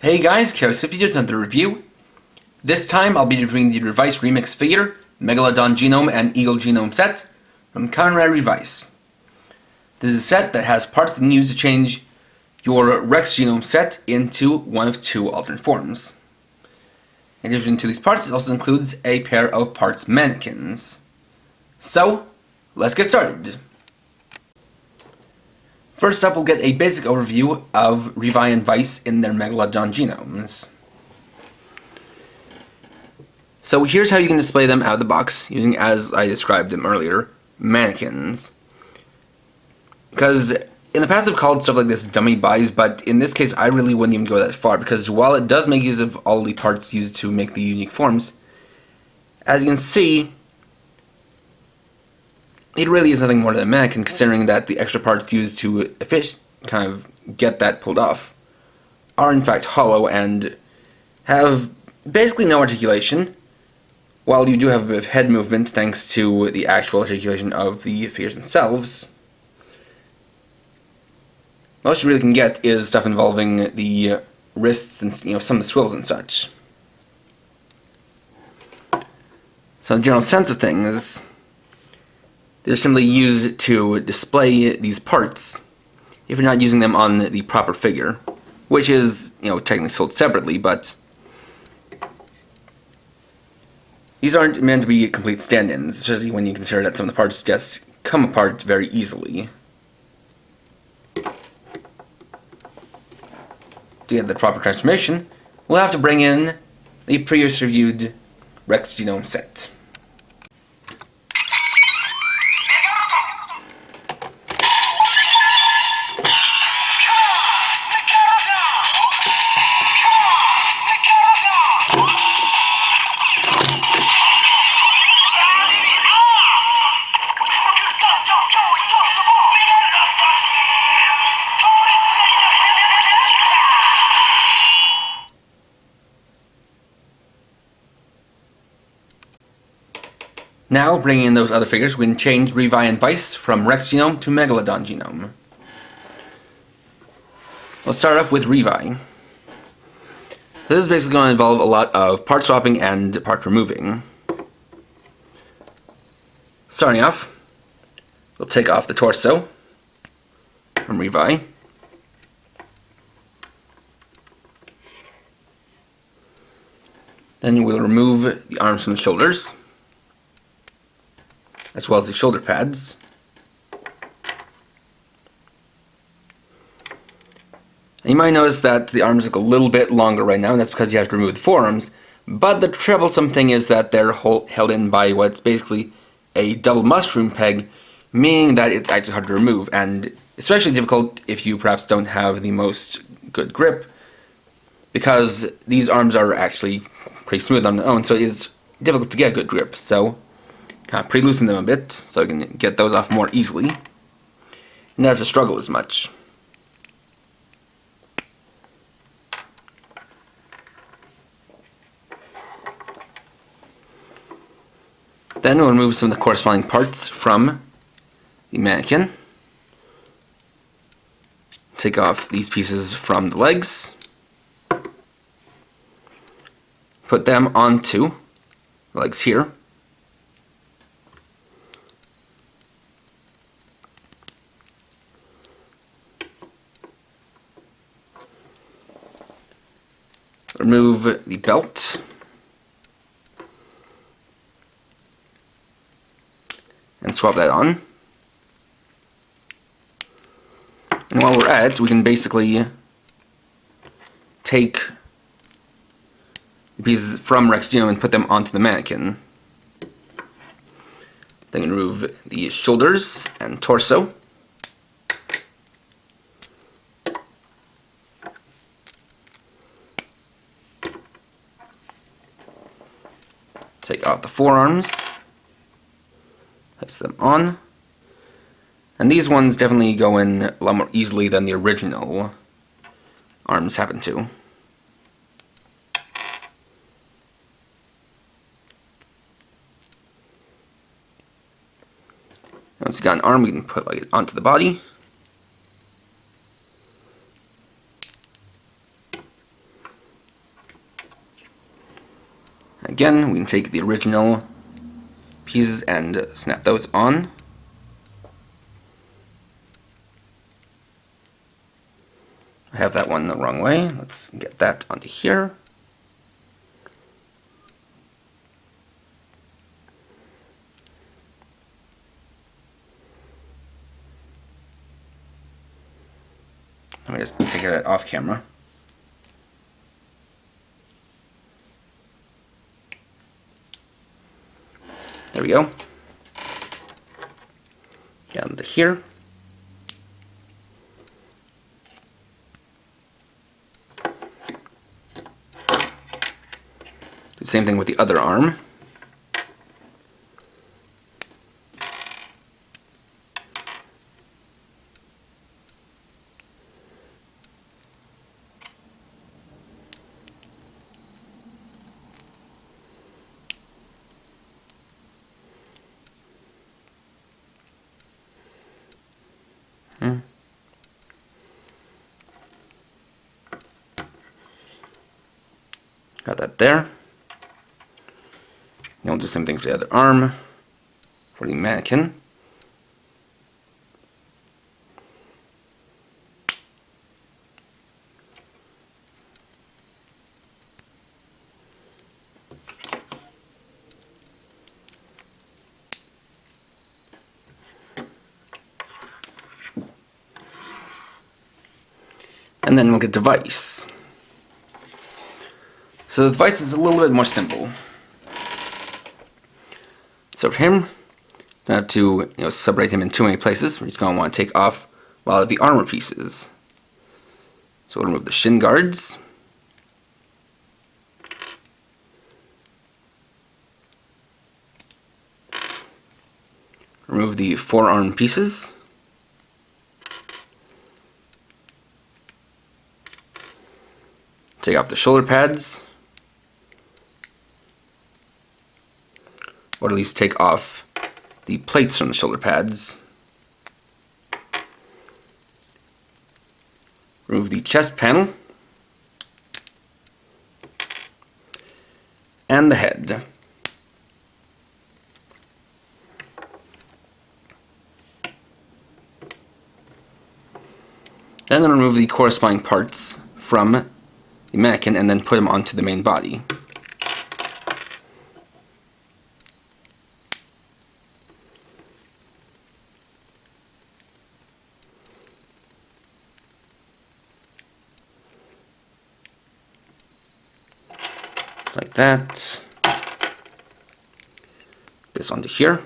Hey guys, Kazoero here with another review. This time I'll be reviewing the Revice Remix figure, Megalodon Genome and Eagle Genome set from Kamen Revice. This is a set that has parts that you can use to change your Rex Genome set into one of two alternate forms. In addition to these parts, it also includes a pair of parts mannequins. So, let's get started. First up, we'll get a basic overview of Revice and Vice in their Megalodon genomes. So here's how you can display them out of the box, using, as I described them earlier, mannequins. Because in the past I've called stuff like this dummy buys, but in this case I really wouldn't even go that far, because while it does make use of all the parts used to make the unique forms, as you can see, it really is nothing more than a mannequin, considering that the extra parts used to kind of get that pulled off are in fact hollow and have basically no articulation, while you do have a bit of head movement thanks to the actual articulation of the figures themselves. Most you really can get is stuff involving the wrists and some of the swivels and such. So the general sense of things, they're simply used to display these parts if you're not using them on the proper figure, which is, technically sold separately, but these aren't meant to be complete stand-ins, especially when you consider that some of the parts just come apart very easily. To get the proper transformation, we'll have to bring in the previously reviewed Rex Genome set. Now, bringing in those other figures, we can change Revice and Vice from Rex Genome to Megalodon Genome. Let's start off with Revice. This is basically going to involve a lot of part swapping and part removing. Starting off, we'll take off the torso from Revice. Then we'll remove the arms from the shoulders, as well as the shoulder pads. And you might notice that the arms look a little bit longer right now, and that's because you have to remove the forearms. But the troublesome thing is that they're held in by what's basically a double mushroom peg, meaning that it's actually hard to remove, and especially difficult if you perhaps don't have the most good grip, because these arms are actually pretty smooth on their own, so it is difficult to get a good grip. So kind of pre-loosen them a bit so I can get those off more easily and not have to struggle as much. Then we'll remove some of the corresponding parts from the mannequin. Take off these pieces from the legs. Put them onto the legs here. Remove the belt. And swap that on. And while we're at it, we can basically take the pieces from Rex Genome and put them onto the mannequin. Then remove the shoulders and torso. Take off the forearms, place them on, and these ones definitely go in a lot more easily than the original arms happen to. Once you've got an arm, we can put it onto the body. again, we can take the original pieces and snap those on. I have that one the wrong way. Let's get that onto here. Let me just take it off camera. There we go. Down to here. Do the same thing with the other arm. Got that there. And we'll do the same thing for the other arm, for the mannequin. And then we'll get Revice. So the device is a little bit more simple. So for him, I'm gonna have to separate him in too many places. We're just gonna want to take off a lot of the armor pieces. So we'll remove the shin guards. Remove the forearm pieces. Take off the shoulder pads. Or at least take off the plates from the shoulder pads. Remove the chest panel. And the head. Then I'll remove the corresponding parts from the mannequin and then put them onto the main body. Like that. This onto here.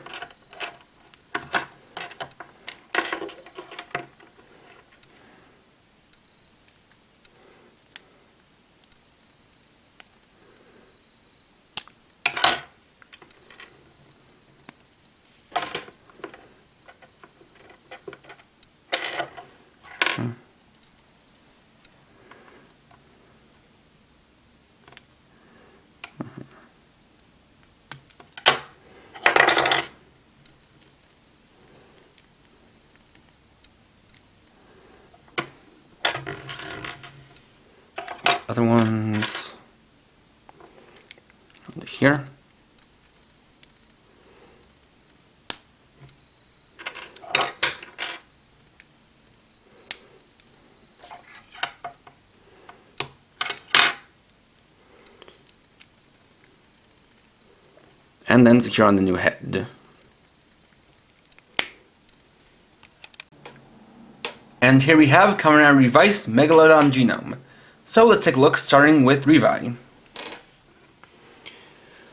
Other ones under here. And then secure on the new head. And here we have Kamen Revice Megalodon Genome. So let's take a look, starting with Revice.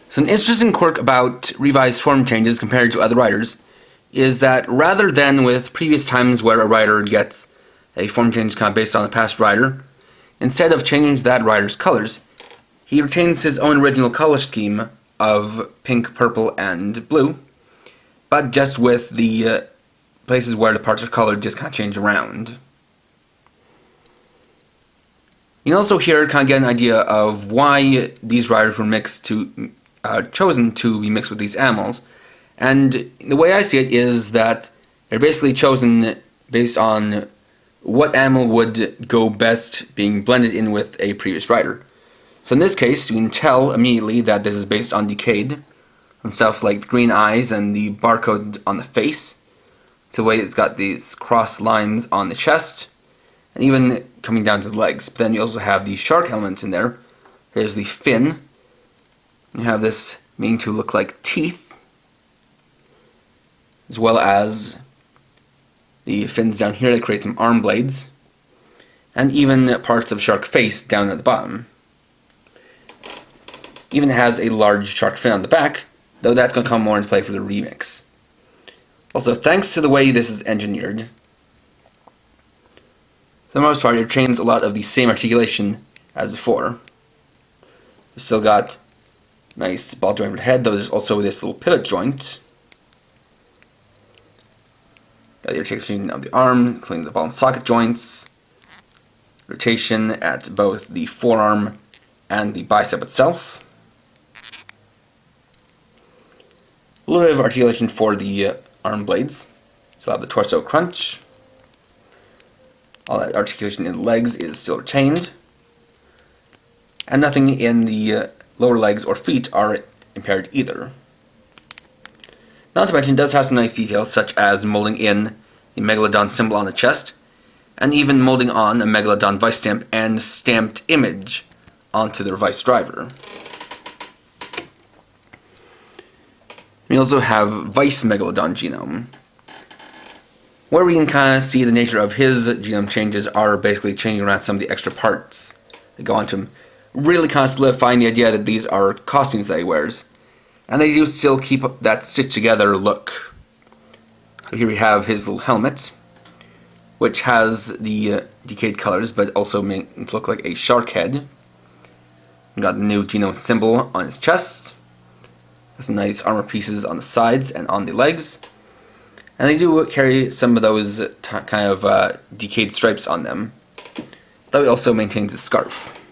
So an interesting quirk about Revice form changes compared to other writers is that rather than with previous times where a writer gets a form change kind of based on the past writer, instead of changing that writer's colors, he retains his own original color scheme of pink, purple, and blue, but just with the places where the parts are colored just kind of change around. You can also here kind of get an idea of why these writers were chosen to be mixed with these animals. And the way I see it is that they're basically chosen based on what animal would go best being blended in with a previous writer. So in this case, you can tell immediately that this is based on decayed, from stuff like the green eyes and the barcode on the face, to the way it's got these cross lines on the chest, and even coming down to the legs. But then you also have the shark elements in there. There's the fin. You have this meaning to look like teeth, as well as the fins down here that create some arm blades, and even parts of shark face down at the bottom. Even has a large shark fin on the back, though that's going to come more into play for the remix. Also, thanks to the way this is engineered, for the most part it retains a lot of the same articulation as before. We've still got nice ball joint for the head, though there's also this little pivot joint. Got the articulation of the arm, including the ball and socket joints. Rotation at both the forearm and the bicep itself. A little bit of articulation for the arm blades. Still have the torso crunch. All that articulation in the legs is still retained. And nothing in the lower legs or feet are impaired either. Not to mention it does have some nice details, such as molding in the Megalodon symbol on the chest, and even molding on a Megalodon Vice stamp and stamped image onto the Revice driver. We also have Vice Megalodon Genome, where we can kind of see the nature of his genome changes are basically changing around some of the extra parts that go onto him, really kind of solidifying the idea that these are costumes that he wears. And they do still keep that stitched together look. So here we have his little helmet, which has the decayed colors, but also makes it look like a shark head. We've got the new genome symbol on his chest. There's some nice armor pieces on the sides and on the legs. And they do carry some of those kind of decayed stripes on them. Though he also maintains a scarf.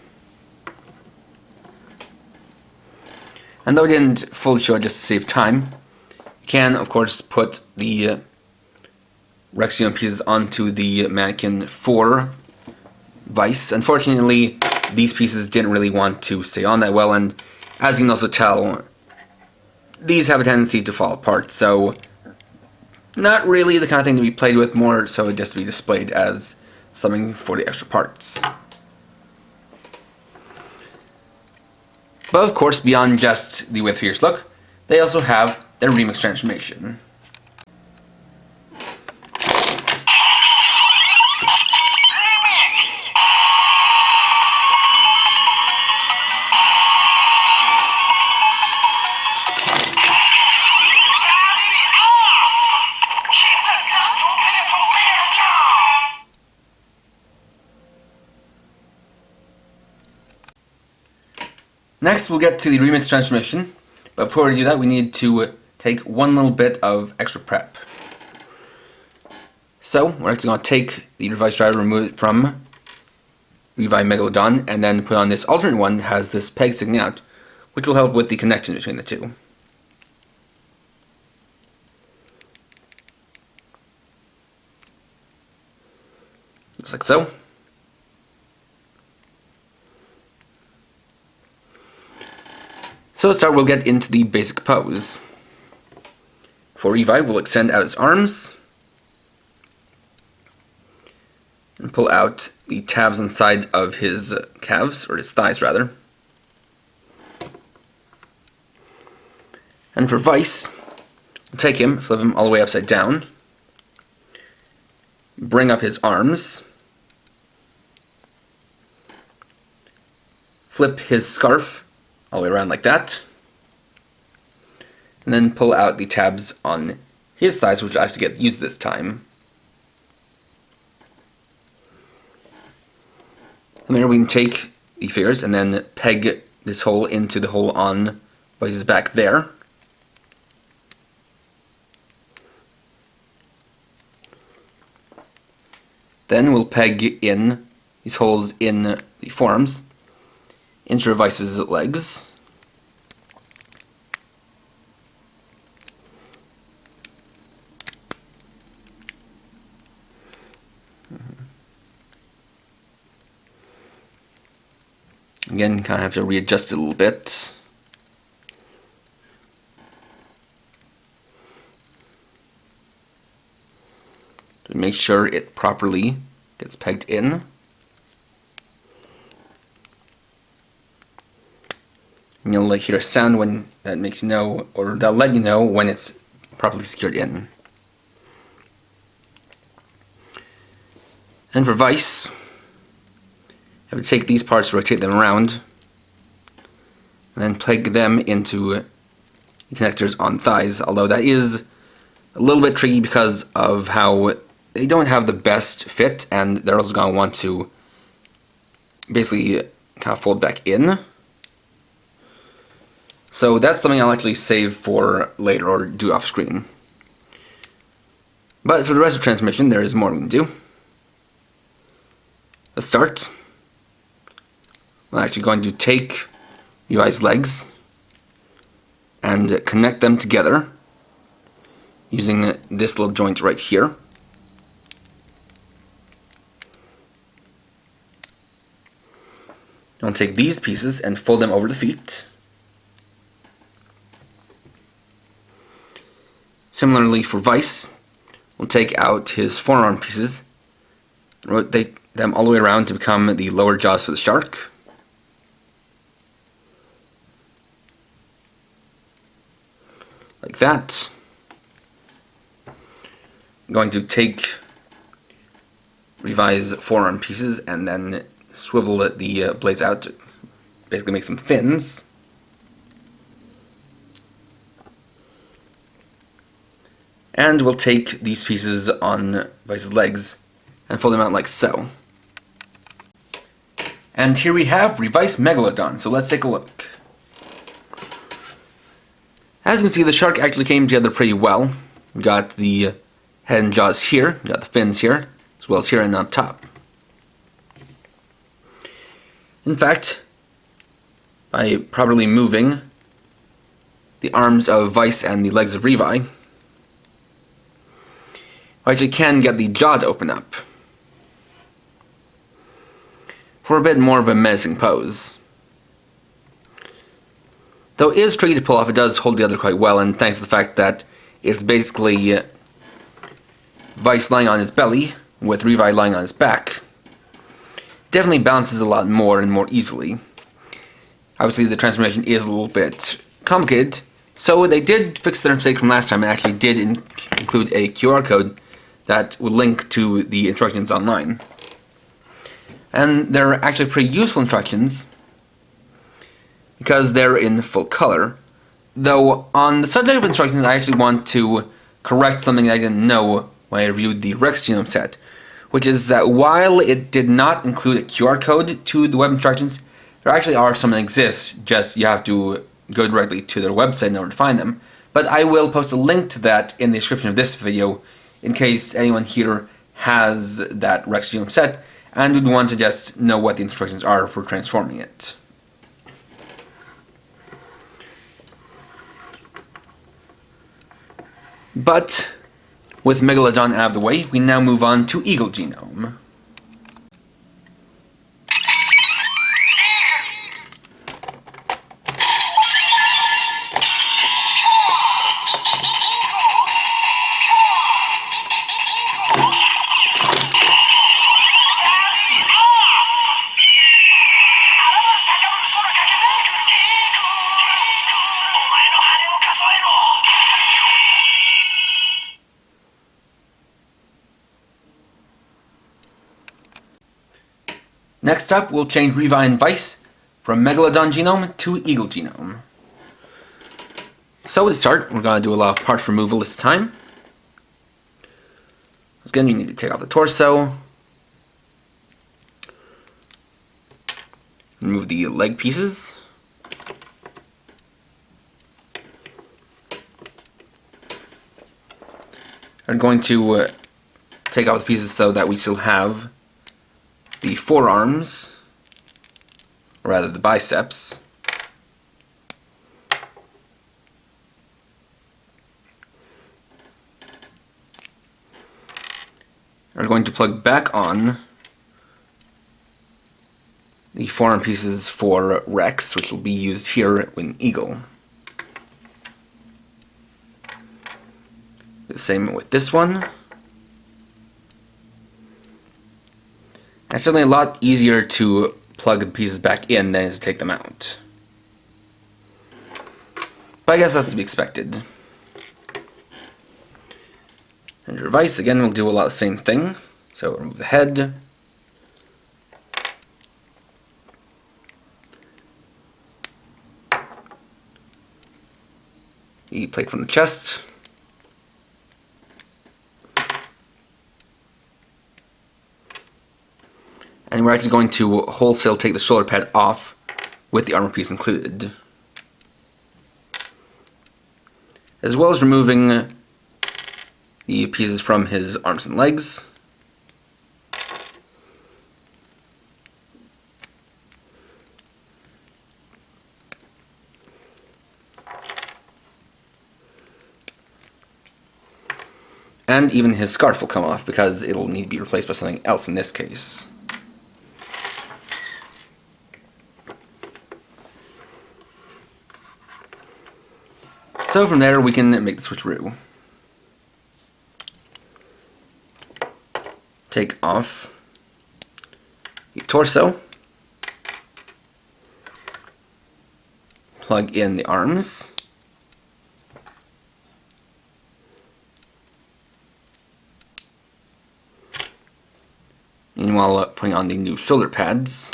And though I didn't fully show it just to save time, you can, of course, put the Rex genome pieces onto the mannequin for Vice. Unfortunately, these pieces didn't really want to stay on that well, and as you can also tell, these have a tendency to fall apart, so not really the kind of thing to be played with, more so just to be displayed as something for the extra parts. But of course, beyond just the with fierce look, they also have their remix transformation. Next, we'll get to the remix transformation, but before we do that, we need to take one little bit of extra prep. So, we're actually going to take the Revice driver, remove it from Revive Megalodon, and then put on this alternate one that has this peg sticking out, which will help with the connection between the two. Just like so. So to start, we'll get into the basic pose. For Revive, we'll extend out his arms and pull out the tabs inside of his calves, or his thighs rather. And for Vice, we'll take him, flip him all the way upside down, bring up his arms, flip his scarf all the way around like that, and then pull out the tabs on his thighs, which will actually get used this time. From there we can take the figures and then peg this hole into the hole on Vice's back there. Then we'll peg in these holes in the forearms into Revice's legs. Again, kind of have to readjust it a little bit. To make sure it properly gets pegged in. And you'll hear a sound when that makes you know, or that'll let you know when it's properly secured in. And for Revice, I would take these parts, rotate them around, and then plug them into the connectors on thighs, although that is a little bit tricky because of how they don't have the best fit, and they're also going to want to basically kind of fold back in. So that's something I'll actually save for later or do off screen. But for the rest of the transmission, there is more we can do. Let's start. I'm actually going to take Revice's legs and connect them together using this little joint right here. I'll take these pieces and fold them over the feet. Similarly for Revice, we'll take out his forearm pieces and rotate them all the way around to become the lower jaws for the shark. Like that. I'm going to take Revice's forearm pieces and then swivel the blades out to basically make some fins. And we'll take these pieces on Revice's legs and fold them out like so. And here we have Revice Megalodon, so let's take a look. As you can see, the shark actually came together pretty well. We got the head and jaws here, we got the fins here, as well as here and on top. In fact, by properly moving the arms of Revice and the legs of Revice, we actually can get the jaw to open up for a bit more of a menacing pose. Though it is tricky to pull off, it does hold together quite well, and thanks to the fact that it's basically Revice lying on his belly with Revice lying on his back, definitely balances a lot more and more easily. Obviously the transformation is a little bit complicated, so they did fix their mistake from last time and actually did include a QR code that will link to the instructions online. And they're actually pretty useful instructions because they're in full color. Though on the subject of instructions, I actually want to correct something that I didn't know when I reviewed the Rex Genome set, which is that while it did not include a QR code to the web instructions, there actually are some that exist, just you have to go directly to their website in order to find them. But I will post a link to that in the description of this video in case anyone here has that Rex Genome set and would want to just know what the instructions are for transforming it. But with Megalodon out of the way, we now move on to Eagle Genome. Next up, we'll change Revice and Revice from Megalodon Genome to Eagle Genome. So to start, we're going to do a lot of parts removal this time. Again, you need to take off the torso, remove the leg pieces, I'm going to take off the pieces so that we still have the forearms, or rather the biceps. We're going to plug back on the forearm pieces for Rex, which will be used here in Eagle. The same with this one. It's certainly a lot easier to plug the pieces back in than to take them out. But I guess that's to be expected. And Revice, again, we'll do a lot of the same thing. So remove the head. The plate from the chest. And we're actually going to wholesale take the shoulder pad off with the armor piece included. As well as removing the pieces from his arms and legs. And even his scarf will come off because it'll need to be replaced by something else in this case. So from there we can make the switcheroo. Take off the torso. Plug in the arms. Meanwhile, putting on the new shoulder pads.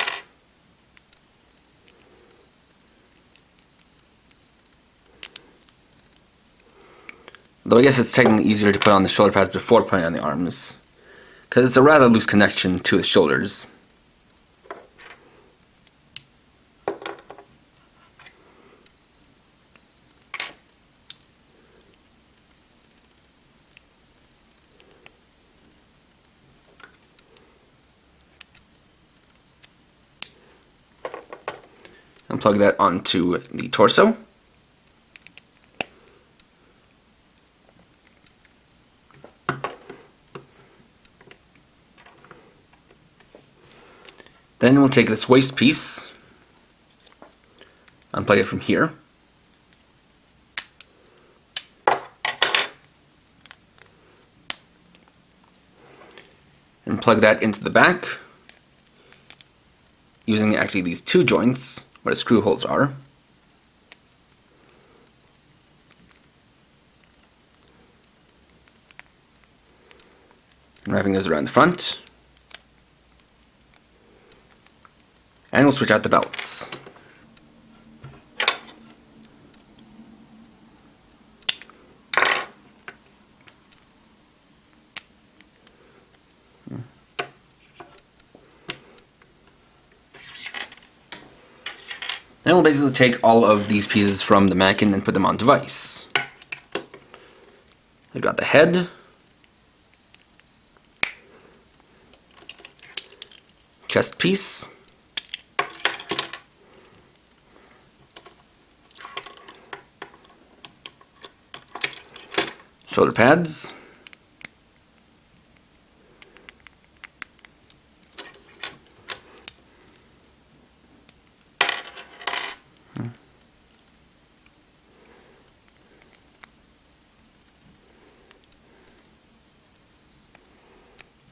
Though I guess it's technically easier to put on the shoulder pads before putting on the arms, because it's a rather loose connection to the shoulders. And plug that onto the torso. Then we'll take this waist piece, unplug it from here, and plug that into the back, using actually these two joints where the screw holes are. And wrapping those around the front. And we'll switch out the belts. And we'll basically take all of these pieces from the mannequin and put them on device. We've got the head, chest piece, shoulder pads,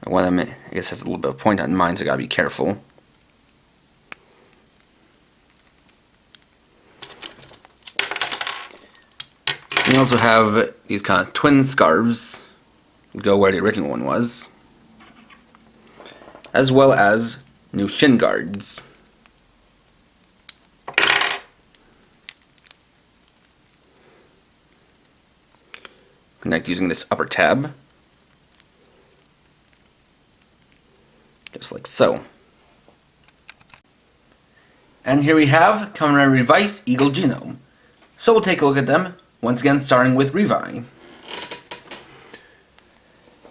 one I guess has a little bit of point on mine, so I gotta be careful. We also have these kind of twin scarves, go where the original one was, as well as new shin guards. Connect using this upper tab, just like so. And here we have Kamen Revice Eagle Genome. So we'll take a look at them. Once again, starting with Revice.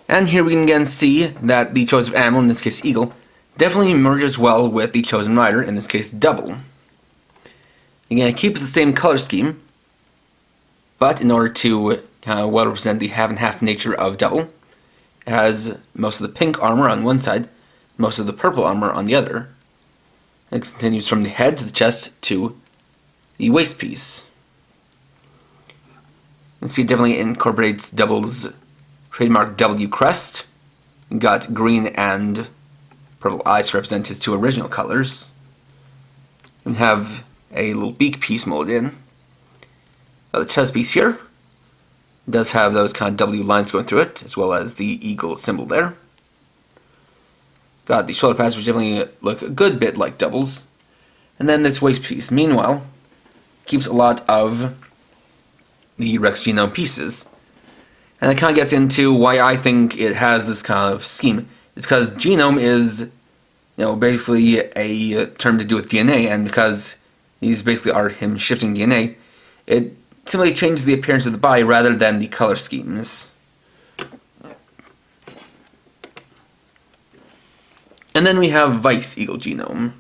And here we can again see that the choice of animal, in this case eagle, definitely merges well with the chosen rider, in this case double. Again, it keeps the same color scheme, but in order to well represent the half and half nature of double, it has most of the pink armor on one side, most of the purple armor on the other. It continues from the head to the chest to the waist piece. You can see it definitely incorporates Double's trademark W crest. We've got green and purple eyes to represent his two original colors. We have a little beak piece molded in. The chest piece here does have those kind of W lines going through it, as well as the eagle symbol there. Got the shoulder pads, which definitely look a good bit like Double's. And then this waist piece, meanwhile, keeps a lot of the Rex Genome pieces. And it kind of gets into why I think it has this kind of scheme. It's because genome is, basically a term to do with DNA, and because these basically are him shifting DNA, it simply changes the appearance of the body rather than the color schemes. And then we have Vice Eagle Genome.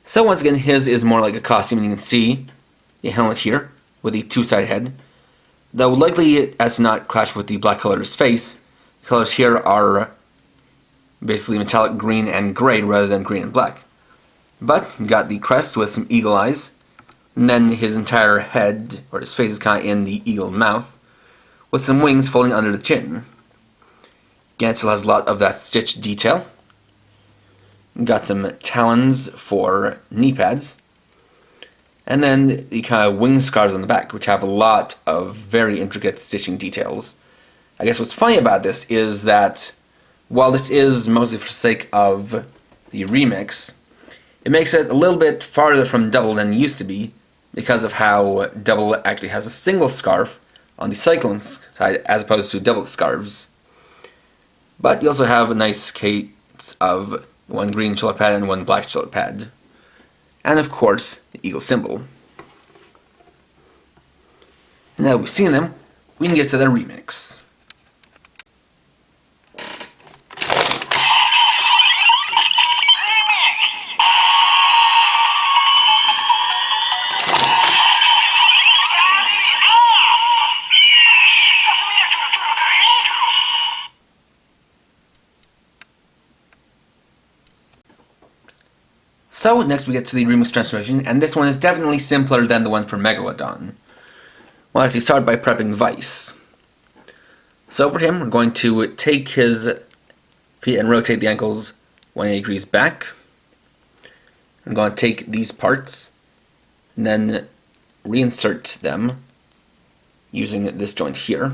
So once again, his is more like a costume, and you can see the helmet here with the two-sided head. Though likely as to not clash with the black color of his face, the colors here are basically metallic green and gray rather than green and black. But you got the crest with some eagle eyes, and then his entire head, or his face, is kind of in the eagle mouth, with some wings folding under the chin. Again, it still has a lot of that stitch detail. Got some talons for knee pads. And then the kind of wing scarves on the back, which have a lot of very intricate stitching details. I guess what's funny about this is that while this is mostly for the sake of the remix, it makes it a little bit farther from Double than it used to be, because of how Double actually has a single scarf on the Cyclone side as opposed to double scarves. But you also have a nice case of one green shoulder pad and one black shoulder pad. And of course, the eagle symbol. And now that we've seen them, we can get to their remix. So next we get to the remix transformation, and this one is definitely simpler than the one for Megalodon. We'll actually start by prepping Vice. So for him, we're going to take his feet and rotate the ankles 180 degrees back. I'm going to take these parts and then reinsert them using this joint here.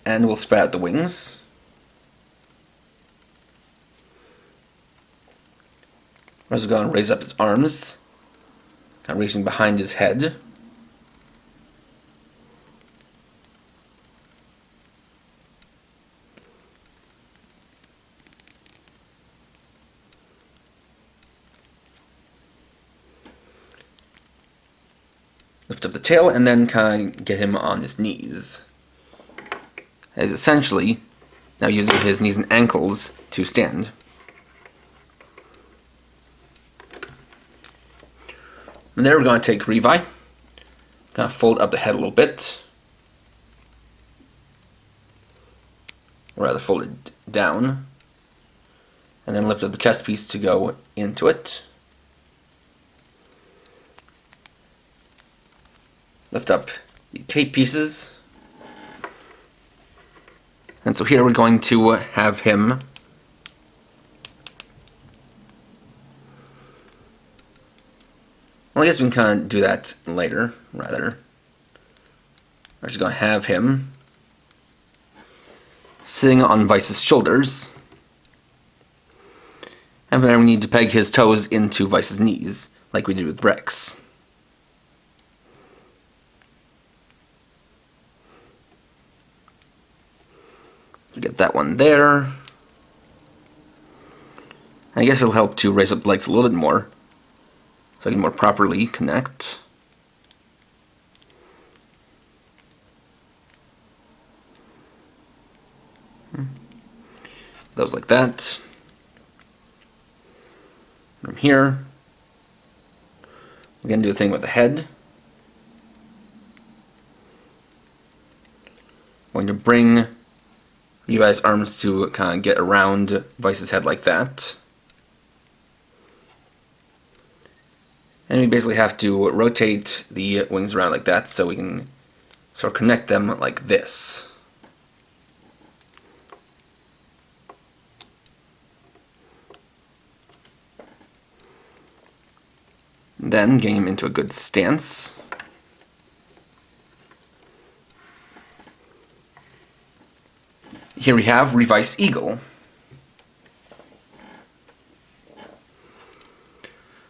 And we'll spread out the wings. We're also going to raise up his arms, kind of reaching behind his head. Lift up the tail and then kind of get him on his knees. Is essentially now using his knees and ankles to stand. From there we're going to take Revice, kind of fold up the head a little bit, or rather fold it down, and then lift up the chest piece to go into it. Lift up the cape pieces. And so here we're going to have him well, I guess we can kind of do that later, rather. We're just going to have him sitting on Vice's shoulders. And from there we need to peg his toes into Vice's knees, like we did with Rex. Get that one there. I guess it'll help to raise up the legs a little bit more, so I can more properly connect. Those like that. From here, we're going to do a thing with the head. going to bring Revice's arms to kind of get around Vice's head like that. And we basically have to rotate the wings around like that so we can sort of connect them like this. Then getting him into a good stance. Here we have Revice Eagle.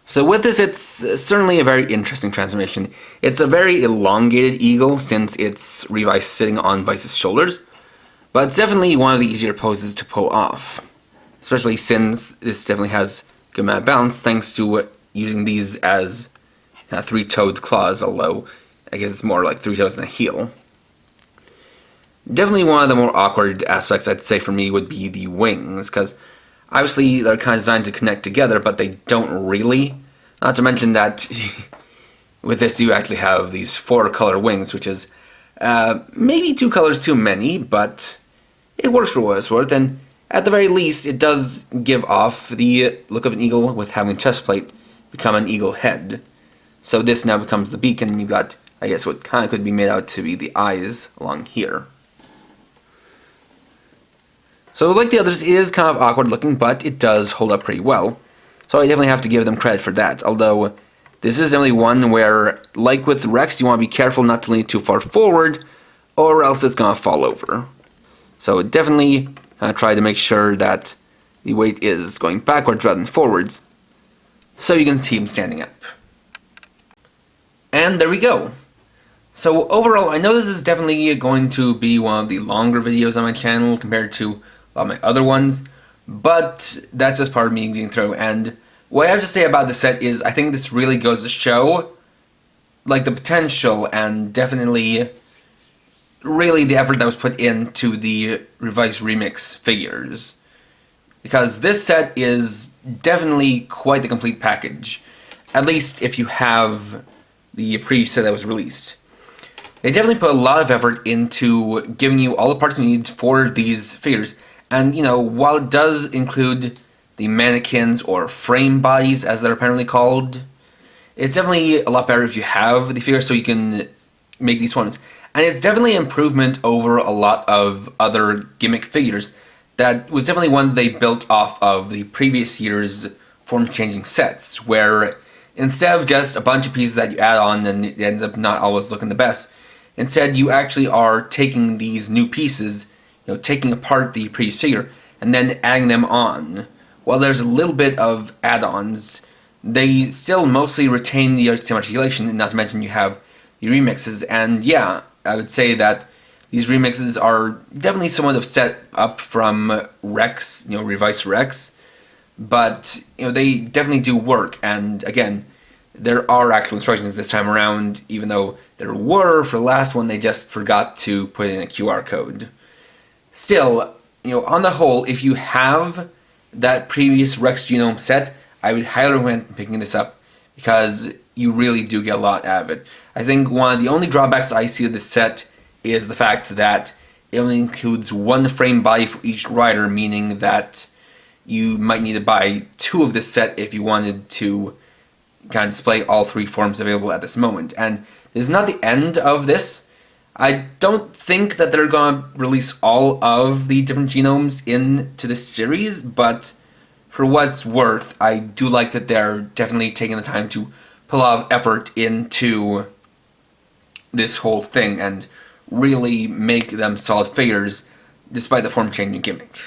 So with this, it's certainly a very interesting transformation. It's a very elongated eagle since it's Revice sitting on Vice's shoulders, but it's definitely one of the easier poses to pull off, especially since this definitely has good amount of balance thanks to using these as three-toed claws, although I guess it's more like three toes than a heel. Definitely one of the more awkward aspects, I'd say, for me would be the wings, because obviously they're kind of designed to connect together, but they don't really. Not to mention that with this you actually have these 4-color wings, which is maybe 2 colors too many, but it works for what it's worth, and at the very least it does give off the look of an eagle with having a chest plate become an eagle head. So this now becomes the beak, and you've got, I guess, what kind of could be made out to be the eyes along here. So like the others, it is kind of awkward looking, but it does hold up pretty well. So I definitely have to give them credit for that, although this is definitely one where, like with Rex, you want to be careful not to lean it too far forward, or else it's going to fall over. So definitely try to make sure that the weight is going backwards rather than forwards, so you can see him standing up. And there we go. So overall, I know this is definitely going to be one of the longer videos on my channel compared to a lot of my other ones, but that's just part of me being through. And what I have to say about the set is I think this really goes to show like the potential and definitely really the effort that was put into the Revice Remix figures, because this set is definitely quite the complete package, at least if you have the previous set that was released. They definitely put a lot of effort into giving you all the parts you need for these figures. And, you know, while it does include the mannequins or frame bodies, as they're apparently called, it's definitely a lot better if you have the figures so you can make these ones. And it's definitely an improvement over a lot of other gimmick figures. That was definitely one they built off of the previous year's form-changing sets, where instead of just a bunch of pieces that you add on and it ends up not always looking the best, instead you actually are taking these new pieces, you know, taking apart the previous figure and then adding them on. While there's a little bit of add-ons, they still mostly retain the same articulation, and not to mention you have the remixes. And yeah, I would say that these remixes are definitely somewhat of set up from Rex, you know, Revice Rex, but you know, they definitely do work. And again, there are actual instructions this time around, even though there were for the last one, they just forgot to put in a QR code. Still, you know, on the whole, if you have that previous Rex Genome set, I would highly recommend picking this up, because you really do get a lot out of it. I think one of the only drawbacks I see of this set is the fact that it only includes 1 frame body for each rider, meaning that you might need to buy 2 of this set if you wanted to kind of display all 3 forms available at this moment. And this is not the end of this. I don't think that they're going to release all of the different genomes into this series, but for what it's worth, I do like that they're definitely taking the time to put a lot of effort into this whole thing and really make them solid figures despite the form-changing gimmick.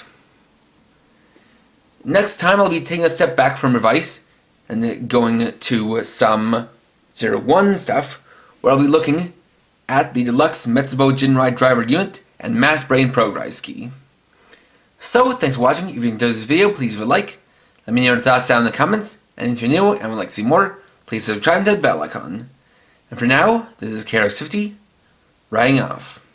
Next time I'll be taking a step back from Revice and going to some 01 stuff, where I'll be looking at the deluxe Metsubo Jinrai driver unit and Mass Brain Progress key. So, thanks for watching. If you enjoyed this video, please leave a like. Let me know your thoughts down in the comments. And if you're new and would like to see more, please subscribe to the bell icon. And for now, this is KRX50, writing off.